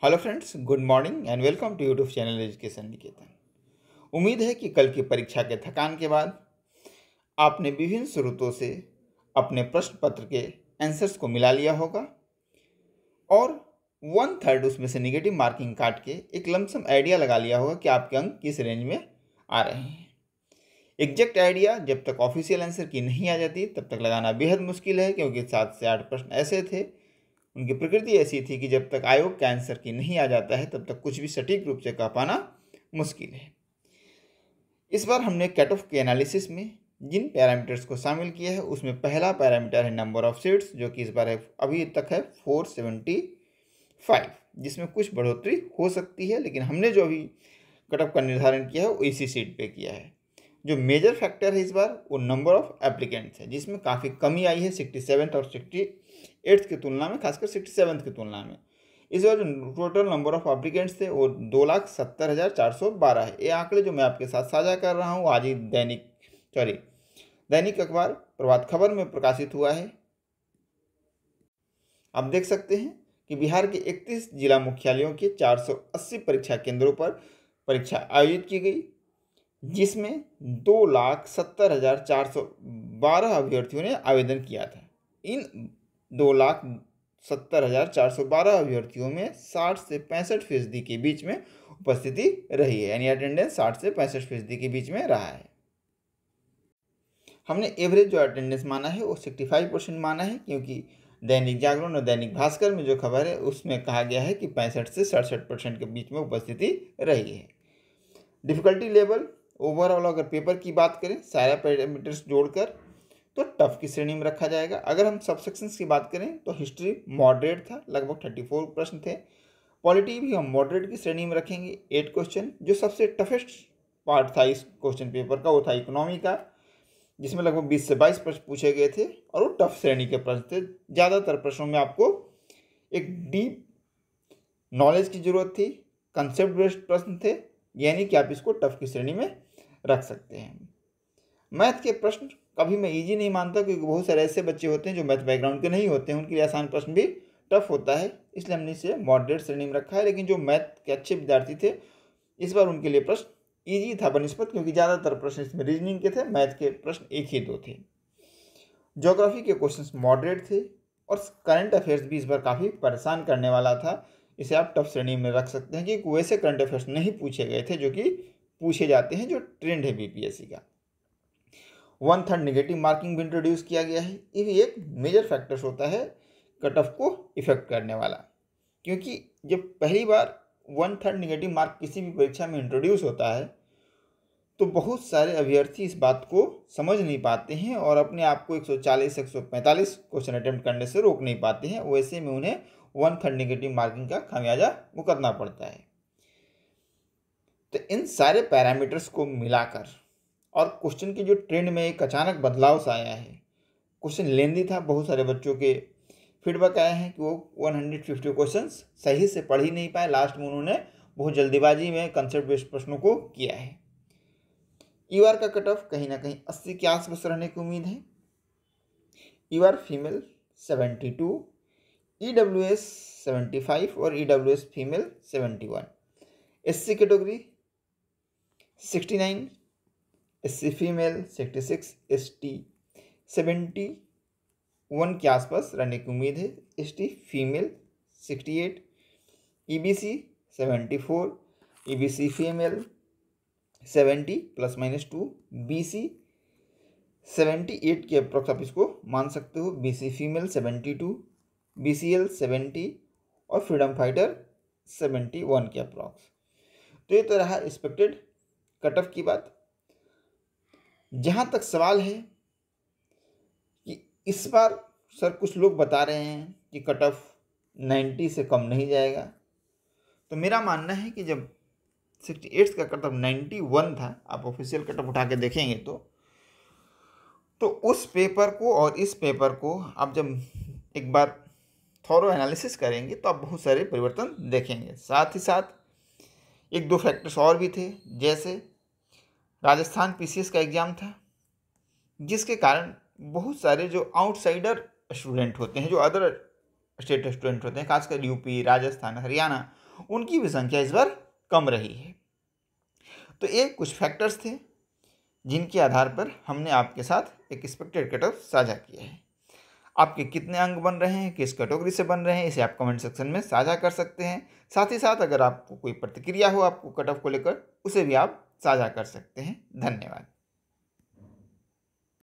Hello friends, good morning and welcome to YouTube channel education Niketan. उम्मीद है कि कल की परीक्षा के थकान के बाद आपने विभिन्न स्रोतों से अपने प्रश्न पत्र के आंसर्स को मिला लिया होगा और 1/3 उसमें से नेगेटिव मार्किंग काट के एक लमसम आइडिया लगा लिया होगा कि आपके अंक किस रेंज में आ रहे हैं। एग्जैक्ट आइडिया जब तक ऑफिशियल आंसर की नहीं आ जाती तब तक लगाना बेहद मुश्किल है, क्योंकि 7 से 8 प्रश्न ऐसे थे, उनकी प्रकृति ऐसी थी कि जब तक आयोग का आंसर की नहीं आ जाता है तब तक कुछ भी सटीक रूप से कह पाना मुश्किल है। इस बार हमने कट ऑफ के एनालिसिस में जिन पैरामीटर्स को शामिल किया है उसमें पहला पैरामीटर है नंबर ऑफ सीट्स, जो कि इस बार है अभी तक है 475, जिसमें कुछ बढ़ोतरी हो सकती है, लेकिन हमने जो अभी कट ऑफ का निर्धारण किया है वो इसी सीट पे किया है। जो मेजर फैक्टर है इस बार वो नंबर ऑफ एप्लीकेंट्स है, जिसमें काफ़ी कमी आई है 67 और 68 की तुलना में, खासकर 67 की तुलना में। इस बार जो टोटल नंबर ऑफ एप्लीकेंट्स थे वो 2,70,412 है। ये आंकड़े जो मैं आपके साथ साझा कर रहा हूँ आज ही दैनिक अखबार प्रभात खबर में प्रकाशित हुआ है। आप देख सकते हैं कि बिहार के 31 जिला मुख्यालयों के 480 परीक्षा केंद्रों पर परीक्षा आयोजित की गई, जिसमें 2,70,412 अभ्यर्थियों ने आवेदन किया था। इन 2,70,412 अभ्यर्थियों में 60 से 65% के बीच में उपस्थिति रही है, यानी अटेंडेंस 60 से 65% के बीच में रहा है। हमने एवरेज जो अटेंडेंस माना है वो 65% माना है, क्योंकि दैनिक जागरण और दैनिक भास्कर में जो खबर है उसमें कहा गया है कि 65 से 67% के बीच में उपस्थिति रही है। डिफिकल्टी लेवल ओवरऑल अगर पेपर की बात करें सारे पैरामीटर्स जोड़कर तो टफ की श्रेणी में रखा जाएगा। अगर हम सबसेक्शंस की बात करें तो हिस्ट्री मॉडरेट था, लगभग 34 प्रश्न थे। पॉलिटी भी हम मॉडरेट की श्रेणी में रखेंगे, 8 क्वेश्चन। जो सबसे टफेस्ट पार्ट था इस क्वेश्चन पेपर का वो था इकोनॉमी का, जिसमें लगभग 20 से 22 प्रश्न पूछे गए थे और वो टफ श्रेणी के प्रश्न थे। ज़्यादातर प्रश्नों में आपको एक डीप नॉलेज की जरूरत थी, कंसेप्ट बेस्ड प्रश्न थे, यानी कि आप इसको टफ की श्रेणी में रख सकते हैं। मैथ के प्रश्न कभी मैं इजी नहीं मानता, क्योंकि बहुत सारे ऐसे बच्चे होते हैं जो मैथ बैकग्राउंड के नहीं होते हैं, उनके लिए आसान प्रश्न भी टफ होता है, इसलिए हमने इसे मॉडरेट श्रेणी में रखा है। लेकिन जो मैथ के अच्छे विद्यार्थी थे इस बार उनके लिए प्रश्न ईजी था बनस्पत, क्योंकि ज़्यादातर प्रश्न इसमें रीजनिंग के थे, मैथ के प्रश्न 1 ही 2 थे। ज्योग्राफी के क्वेश्चन मॉडरेट थे और करंट अफेयर्स भी इस बार काफ़ी परेशान करने वाला था, इसे आप टफ श्रेणी में रख सकते हैं, क्योंकि वैसे करंट अफेयर्स नहीं पूछे गए थे जो कि पूछे जाते हैं, जो ट्रेंड है बीपीएससी का। 1/3 नेगेटिव मार्किंग भी इंट्रोड्यूस किया गया है। ये भी एक मेजर फैक्टर्स होता है कट ऑफ को इफेक्ट करने वाला, क्योंकि जब पहली बार 1/3 नेगेटिव मार्क किसी भी परीक्षा में इंट्रोड्यूस होता है तो बहुत सारे अभ्यर्थी इस बात को समझ नहीं पाते हैं और अपने आप को 140-145 क्वेश्चन अटेम्प्ट करने से रोक नहीं पाते हैं। वैसे में उन्हें 1/3 नेगेटिव मार्किंग का खामियाजा भुगतना पड़ता है। तो इन सारे पैरामीटर्स को मिलाकर और क्वेश्चन की जो ट्रेंड में एक अचानक बदलाव सा आया है, क्वेश्चन लेंदी था, बहुत सारे बच्चों के फीडबैक आए हैं कि वो 150 क्वेश्चंस सही से पढ़ ही नहीं पाए, लास्ट में उन्होंने बहुत जल्दीबाजी में कंसेप्ट बेस्ड प्रश्नों को किया है। ईआर का कट ऑफ कहीं ना कहीं 80 के आसपास रहने की उम्मीद है। ईआर फीमेल 72, ईडब्ल्यूएस 75 और EWS female 71, SC category 69, SC female 66, ST 71 के आसपास रहने की उम्मीद है, ST female 68, EBC 74, EBC female 70 ±2, BC 78 के अप्रॉक्स आप इसको मान सकते हो, बीसी फीमेल 72, बीसीएल 70 और फ्रीडम फाइटर 71 के अप्रॉक्स। तो ये तो रहा एक्सपेक्टेड कट ऑफ की बात। जहाँ तक सवाल है कि इस बार सर कुछ लोग बता रहे हैं कि कट ऑफ 90 से कम नहीं जाएगा, तो मेरा मानना है कि जब 68 का कट ऑफ 91 था, आप ऑफिशियल कट ऑफ उठा के देखेंगे तो उस पेपर को और इस पेपर को आप जब एक बार थॉरो एनालिसिस करेंगे तो आप बहुत सारे परिवर्तन देखेंगे। साथ ही साथ 1-2 फैक्टर्स और भी थे, जैसे राजस्थान पीसीएस का एग्ज़ाम था, जिसके कारण बहुत सारे जो आउटसाइडर स्टूडेंट होते हैं, जो अदर स्टेट स्टूडेंट होते हैं, खासकर यूपी, राजस्थान, हरियाणा, उनकी भी संख्या इस बार कम रही है। तो ये कुछ फैक्टर्स थे जिनके आधार पर हमने आपके साथ एक एक्सपेक्टेड कट ऑफ साझा किया है। आपके कितने अंक बन रहे हैं, किस कैटेगरी से बन रहे हैं, इसे आप कमेंट सेक्शन में साझा कर सकते हैं। साथ ही साथ अगर आपको कोई प्रतिक्रिया हो आपको कट ऑफ को लेकर, उसे भी आप साझा कर सकते हैं। धन्यवाद।